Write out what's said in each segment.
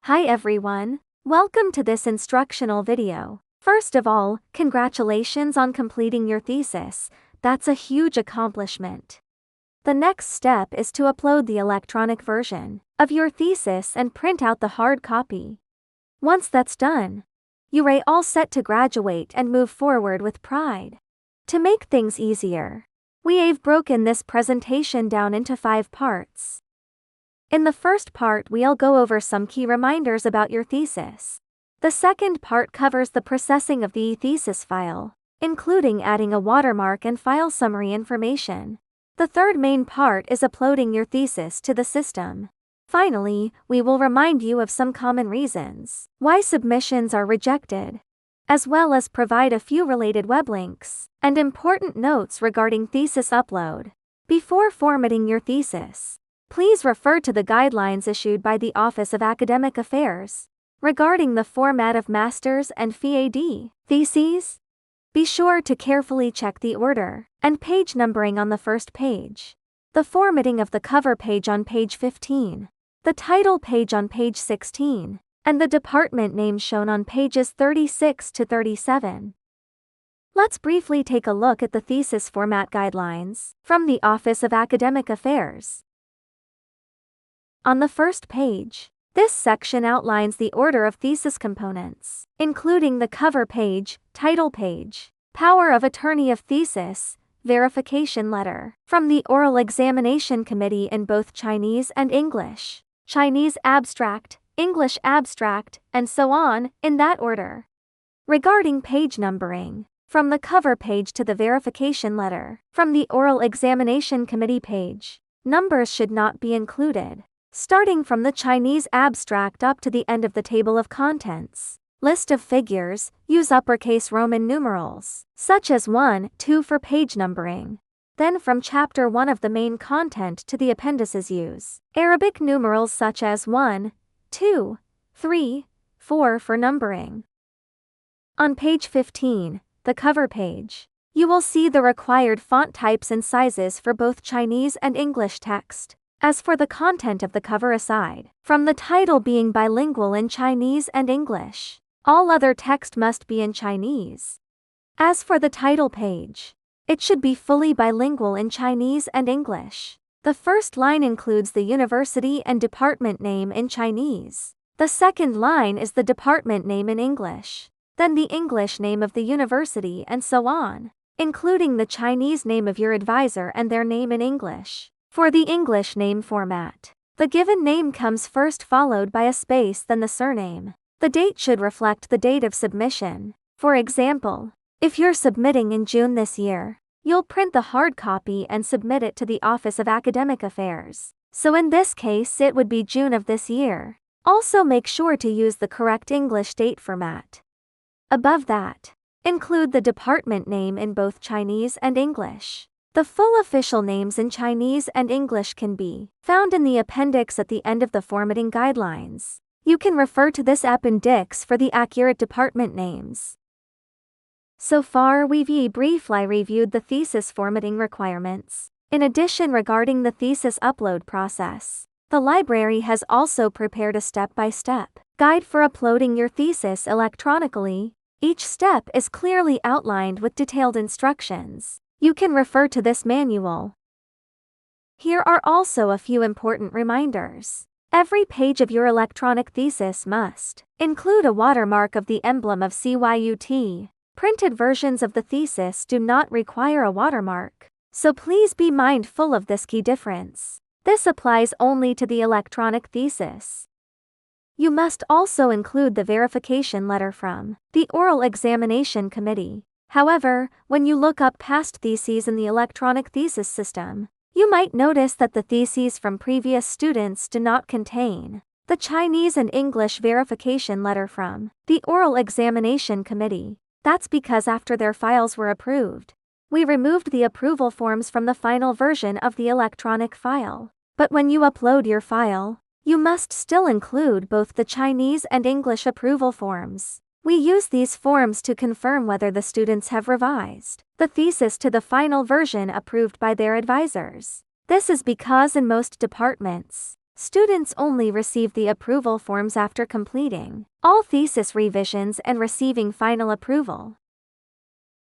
Hi everyone, welcome to this instructional video. First of all, congratulations on completing your thesis, that's a huge accomplishment. The next step is to upload the electronic version of your thesis and print out the hard copy. Once that's done, you're all set to graduate and move forward with pride. To make things easier, we've broken this presentation down into 5 parts. In the first part, we'll go over some key reminders about your thesis. The second part covers the processing of the e-thesis file, including adding a watermark and file summary information. The third main part is uploading your thesis to the system. Finally, we will remind you of some common reasons why submissions are rejected, as well as provide a few related web links and important notes regarding thesis upload. Before formatting your thesis, please refer to the guidelines issued by the Office of Academic Affairs regarding the format of Masters and PhD theses. Be sure to carefully check the order and page numbering on the first page, the formatting of the cover page on page 15, the title page on page 16, and the department name shown on pages 36 to 37. Let's briefly take a look at the thesis format guidelines from the Office of Academic Affairs. On the first page, this section outlines the order of thesis components, including the cover page, title page, power of attorney of thesis, verification letter from the Oral Examination Committee in both Chinese and English, Chinese abstract, English abstract, and so on, in that order. Regarding page numbering, from the cover page to the verification letter from the Oral Examination Committee page, numbers should not be included. Starting from the Chinese abstract up to the end of the table of contents, list of figures, use uppercase Roman numerals, such as 1, 2 for page numbering. Then from chapter 1 of the main content to the appendices, use Arabic numerals such as 1, 2, 3, 4 for numbering. On page 15, the cover page, you will see the required font types and sizes for both Chinese and English text. As for the content of the cover, aside from the title being bilingual in Chinese and English, all other text must be in Chinese. As for the title page, it should be fully bilingual in Chinese and English. The first line includes the university and department name in Chinese. The second line is the department name in English, then the English name of the university, and so on, including the Chinese name of your advisor and their name in English. For the English name format, the given name comes first, followed by a space, then the surname. The date should reflect the date of submission. For example, if you're submitting in June this year, you'll print the hard copy and submit it to the Office of Academic Affairs. So in this case, it would be June of this year. Also make sure to use the correct English date format. Above that, include the department name in both Chinese and English. The full official names in Chinese and English can be found in the appendix at the end of the formatting guidelines. You can refer to this appendix for the accurate department names. So far, we've briefly reviewed the thesis formatting requirements. In addition, regarding the thesis upload process, the library has also prepared a step-by-step guide for uploading your thesis electronically. Each step is clearly outlined with detailed instructions. You can refer to this manual. Here are also a few important reminders. Every page of your electronic thesis must include a watermark of the emblem of CYUT. Printed versions of the thesis do not require a watermark, so please be mindful of this key difference. This applies only to the electronic thesis. You must also include the verification letter from the Oral Examination Committee. However, when you look up past theses in the electronic thesis system, you might notice that the theses from previous students do not contain the Chinese and English verification letter from the Oral Examination Committee. That's because after their files were approved, we removed the approval forms from the final version of the electronic file. But when you upload your file, you must still include both the Chinese and English approval forms. We use these forms to confirm whether the students have revised the thesis to the final version approved by their advisors. This is because in most departments, Students only receive the approval forms after completing all thesis revisions and receiving final approval.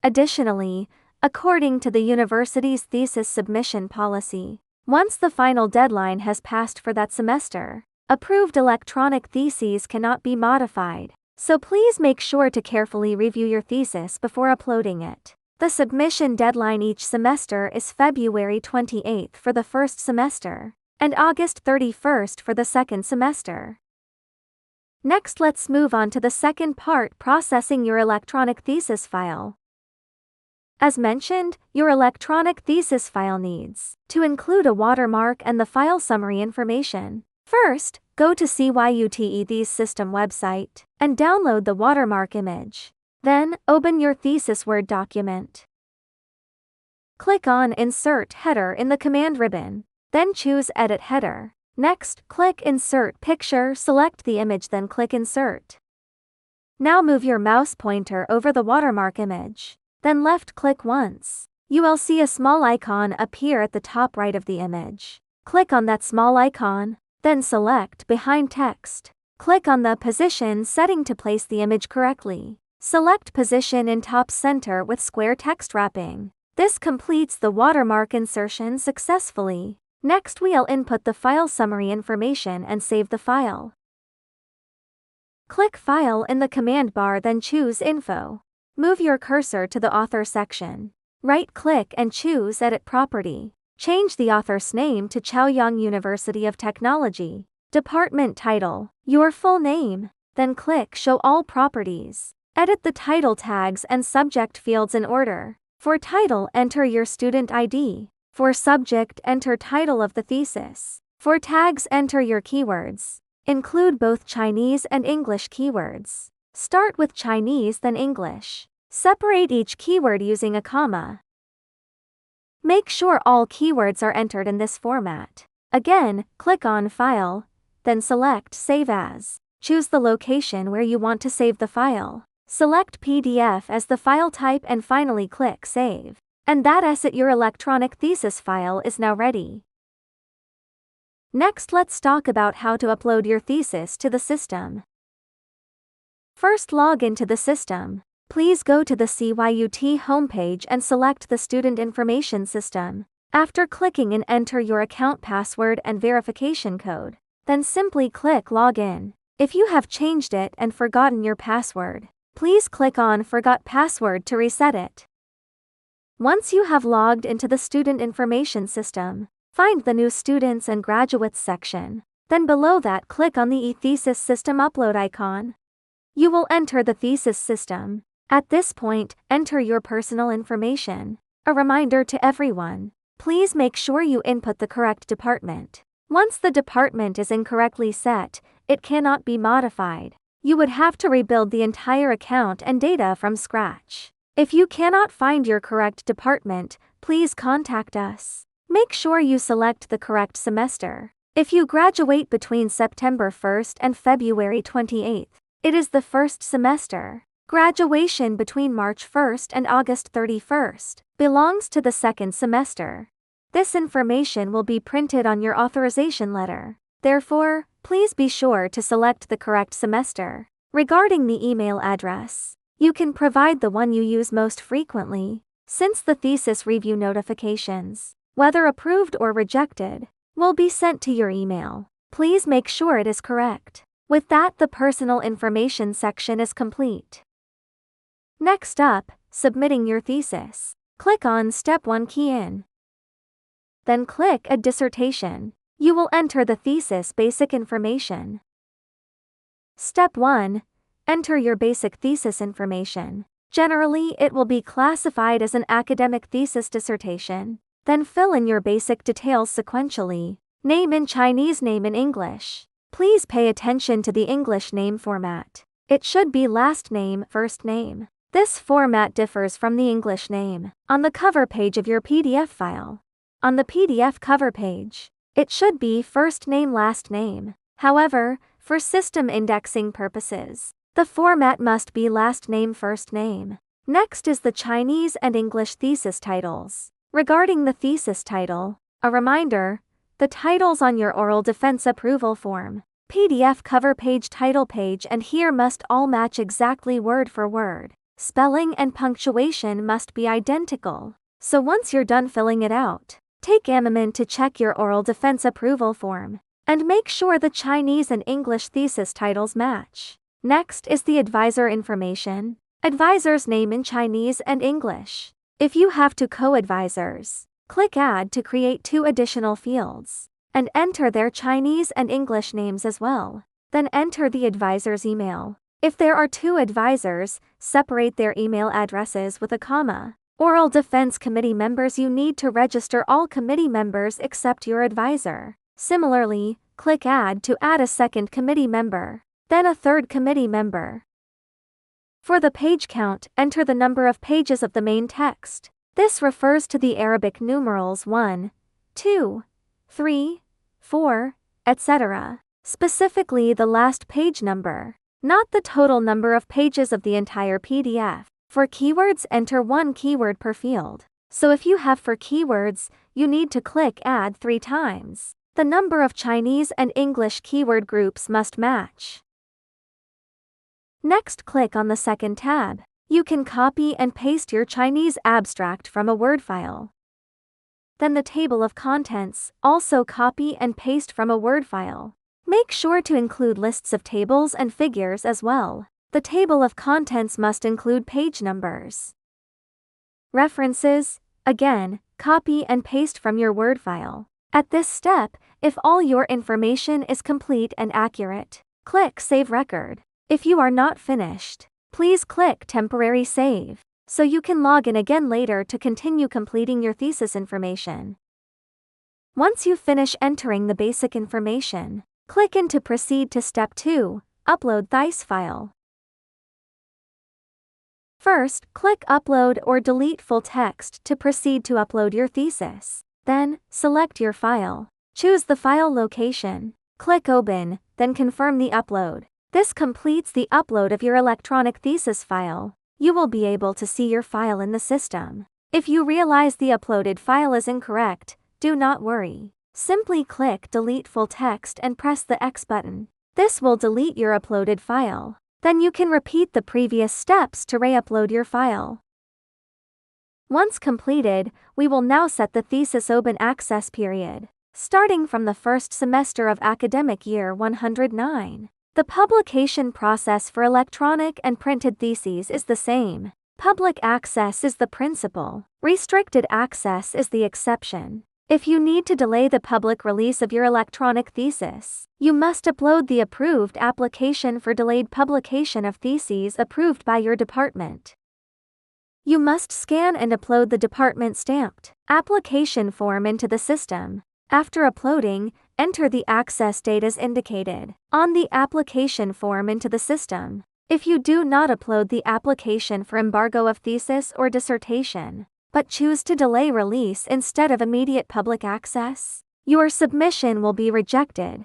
Additionally, according to the university's thesis submission policy, once the final deadline has passed for that semester, approved electronic theses cannot be modified, so please make sure to carefully review your thesis before uploading it. The submission deadline each semester is February 28th for the first semester, and August 31st for the second semester. Next, let's move on to the second part, processing your electronic thesis file. As mentioned, your electronic thesis file needs to include a watermark and the file summary information. First, go to CYUT E-Theses system website and download the watermark image. Then, open your thesis Word document. Click on Insert Header in the command ribbon. Then choose Edit Header. Next, click Insert Picture, select the image, then click Insert. Now move your mouse pointer over the watermark image. Then left-click once. You will see a small icon appear at the top right of the image. Click on that small icon, then select Behind Text. Click on the Position setting to place the image correctly. Select Position in top center with square text wrapping. This completes the watermark insertion successfully. Next, we'll input the file summary information and save the file. Click File in the command bar, then choose Info. Move your cursor to the Author section. Right-click and choose Edit Property. Change the author's name to Chaoyang University of Technology. Department title, your full name. Then click Show All Properties. Edit the title tags and subject fields in order. For title, enter your student ID. For subject, enter title of the thesis. For tags, enter your keywords. Include both Chinese and English keywords. Start with Chinese, then English. Separate each keyword using a comma. Make sure all keywords are entered in this format. Again, click on File, then select Save As. Choose the location where you want to save the file. Select PDF as the file type and finally click Save. And that's it, your electronic thesis file is now ready. Next, let's talk about how to upload your thesis to the system. First, log into the system. Please go to the CYUT homepage and select the Student Information System. After clicking and enter your account password and verification code, then simply click Login. If you have changed it and forgotten your password, please click on Forgot Password to reset it. Once you have logged into the Student Information System, find the New Students and Graduates section. Then below that, click on the E-Thesis System Upload icon. You will enter the thesis system. At this point, enter your personal information. A reminder to everyone, please make sure you input the correct department. Once the department is incorrectly set, it cannot be modified. You would have to rebuild the entire account and data from scratch. If you cannot find your correct department, please contact us. Make sure you select the correct semester. If you graduate between September 1st and February 28th, it is the first semester. Graduation between March 1st and August 31st belongs to the second semester. This information will be printed on your authorization letter. Therefore, please be sure to select the correct semester. Regarding the email address, you can provide the one you use most frequently, since the thesis review notifications, whether approved or rejected, will be sent to your email. Please make sure it is correct. With that, the personal information section is complete. Next up, submitting your thesis. Click on Step 1 Key In. Then click Add Dissertation. You will enter the thesis basic information. Step 1. Enter your basic thesis information. Generally, it will be classified as an academic thesis dissertation. Then fill in your basic details sequentially. Name in Chinese, name in English. Please pay attention to the English name format. It should be last name, first name. This format differs from the English name on the cover page of your PDF file. On the PDF cover page, it should be first name, last name. However, for system indexing purposes, the format must be last name, first name. Next is the Chinese and English thesis titles. Regarding the thesis title, a reminder, The titles on your oral defense approval form, PDF cover page, title page, and here must all match exactly word for word. Spelling and punctuation must be identical. So once you're done filling it out, take a moment to check your oral defense approval form and make sure the Chinese and English thesis titles match. Next is the advisor information. Advisor's name in Chinese and English. If you have two co-advisors, click Add to create 2 additional fields and enter their Chinese and English names as well. Then enter the advisor's email. If there are 2 advisors, separate their email addresses with a comma. Oral Defense Committee members, you need to register all committee members except your advisor. Similarly, click Add to add a second committee member, then a third committee member. For the page count, enter the number of pages of the main text. This refers to the Arabic numerals 1, 2, 3, 4, etc. Specifically the last page number, not the total number of pages of the entire PDF. For keywords, enter 1 keyword per field. So if you have 4 keywords, you need to click Add 3 times. The number of Chinese and English keyword groups must match. Next, click on the second tab. You can copy and paste your Chinese abstract from a Word file. Then the table of contents, also copy and paste from a Word file. Make sure to include lists of tables and figures as well. The table of contents must include page numbers. References, again, copy and paste from your Word file. At this step, if all your information is complete and accurate, click Save Record. If you are not finished, please click Temporary Save, so you can log in again later to continue completing your thesis information. Once you finish entering the basic information, click in to proceed to Step 2, Upload Thesis file. First, click Upload or Delete Full Text to proceed to upload your thesis. Then, select your file. Choose the file location. Click Open, then confirm the upload. This completes the upload of your electronic thesis file. You will be able to see your file in the system. If you realize the uploaded file is incorrect, do not worry. Simply click Delete Full Text and press the X button. This will delete your uploaded file. Then you can repeat the previous steps to re-upload your file. Once completed, we will now set the thesis open access period, starting from the first semester of academic year 109. The publication process for electronic and printed theses is the same. Public access is the principle. Restricted access is the exception. If you need to delay the public release of your electronic thesis, you must upload the approved application for delayed publication of theses approved by your department. You must scan and upload the department-stamped application form into the system. After uploading, enter the access date as indicated on the application form into the system. If you do not upload the application for embargo of thesis or dissertation, but choose to delay release instead of immediate public access, your submission will be rejected.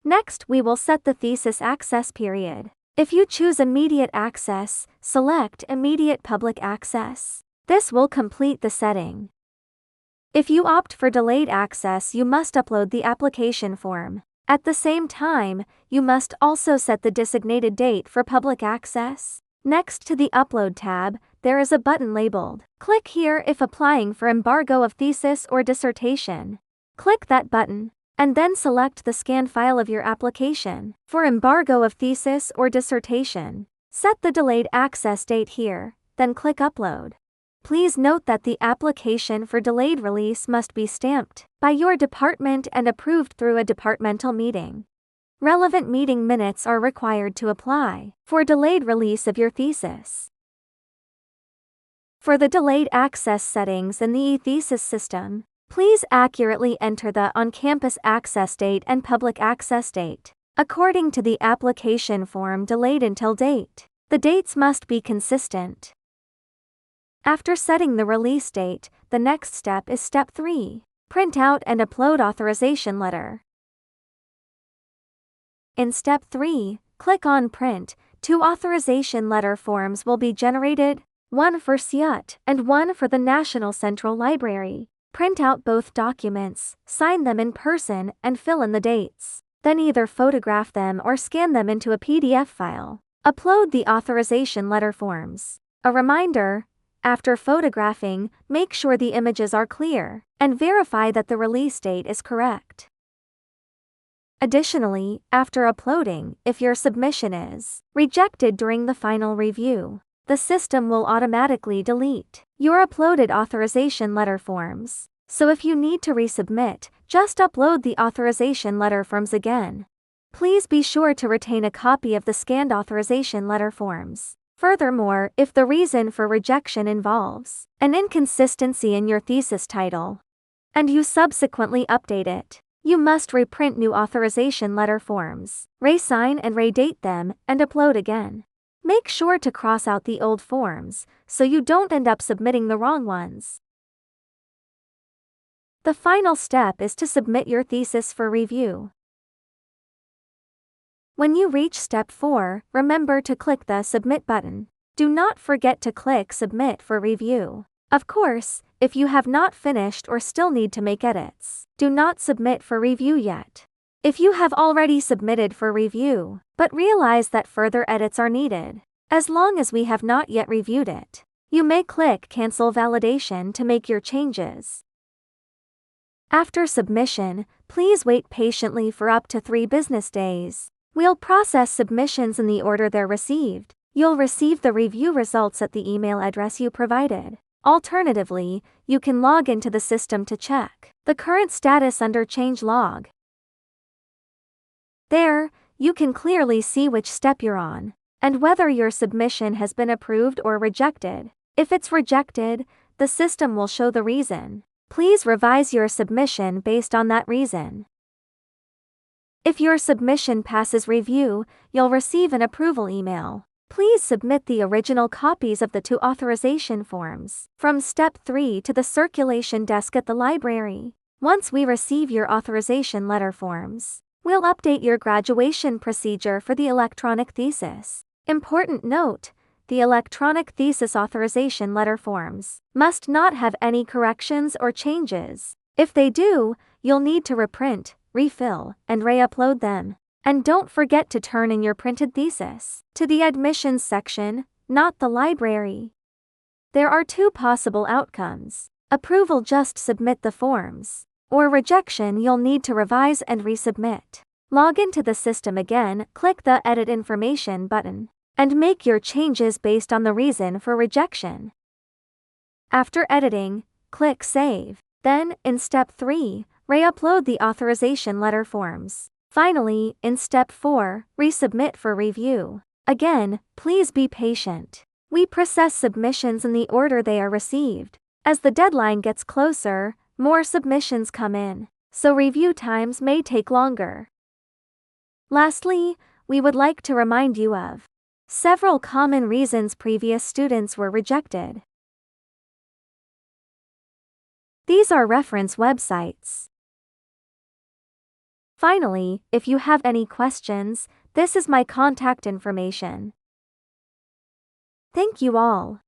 Next, we will set the thesis access period. If you choose immediate access, select immediate public access. This will complete the setting. If you opt for delayed access, you must upload the application form. At the same time, you must also set the designated date for public access. Next to the Upload tab, there is a button labeled Click here if applying for embargo of thesis or dissertation. Click that button, and then select the scanned file of your application for embargo of thesis or dissertation. Set the delayed access date here, then click Upload. Please note that the application for delayed release must be stamped by your department and approved through a departmental meeting. Relevant meeting minutes are required to apply for delayed release of your thesis. For the delayed access settings in the E-Thesis system, please accurately enter the on-campus access date and public access date. According to the application form, delayed until date. The dates must be consistent. After setting the release date, the next step is Step 3. Print out and upload authorization letter. In Step 3, click on Print. 2 authorization letter forms will be generated, one for CYUT and one for the National Central Library. Print out both documents, sign them in person, and fill in the dates. Then either photograph them or scan them into a PDF file. Upload the authorization letter forms. A reminder: after photographing, make sure the images are clear, and verify that the release date is correct. Additionally, after uploading, if your submission is rejected during the final review, the system will automatically delete your uploaded authorization letter forms. So if you need to resubmit, just upload the authorization letter forms again. Please be sure to retain a copy of the scanned authorization letter forms. Furthermore, if the reason for rejection involves an inconsistency in your thesis title, and you subsequently update it, you must reprint new authorization letter forms, re-sign and redate them, and upload again. Make sure to cross out the old forms, so you don't end up submitting the wrong ones. The final step is to submit your thesis for review. When you reach step 4, remember to click the Submit button. Do not forget to click Submit for review. Of course, if you have not finished or still need to make edits, do not submit for review yet. If you have already submitted for review, but realize that further edits are needed, as long as we have not yet reviewed it, you may click Cancel Validation to make your changes. After submission, please wait patiently for up to 3 business days. We'll process submissions in the order they're received. You'll receive the review results at the email address you provided. Alternatively, you can log into the system to check the current status under Change Log. There, you can clearly see which step you're on, and whether your submission has been approved or rejected. If it's rejected, the system will show the reason. Please revise your submission based on that reason. If your submission passes review, you'll receive an approval email. Please submit the original copies of the 2 authorization forms from Step 3 to the circulation desk at the library. Once we receive your authorization letter forms, we'll update your graduation procedure for the electronic thesis. Important note: the electronic thesis authorization letter forms must not have any corrections or changes. If they do, you'll need to reprint, refill, and re-upload them. And don't forget to turn in your printed thesis to the admissions section, not the library. There are 2 possible outcomes: approval, just submit the forms, or rejection, you'll need to revise and resubmit. Log into the system again, click the Edit Information button, and make your changes based on the reason for rejection. After editing, click Save. Then, in Step 3, re-upload the authorization letter forms. Finally, in Step 4, resubmit for review. Again, please be patient. We process submissions in the order they are received. As the deadline gets closer, more submissions come in, so review times may take longer. Lastly, we would like to remind you of several common reasons previous students were rejected. These are reference websites. Finally, if you have any questions, this is my contact information. Thank you all.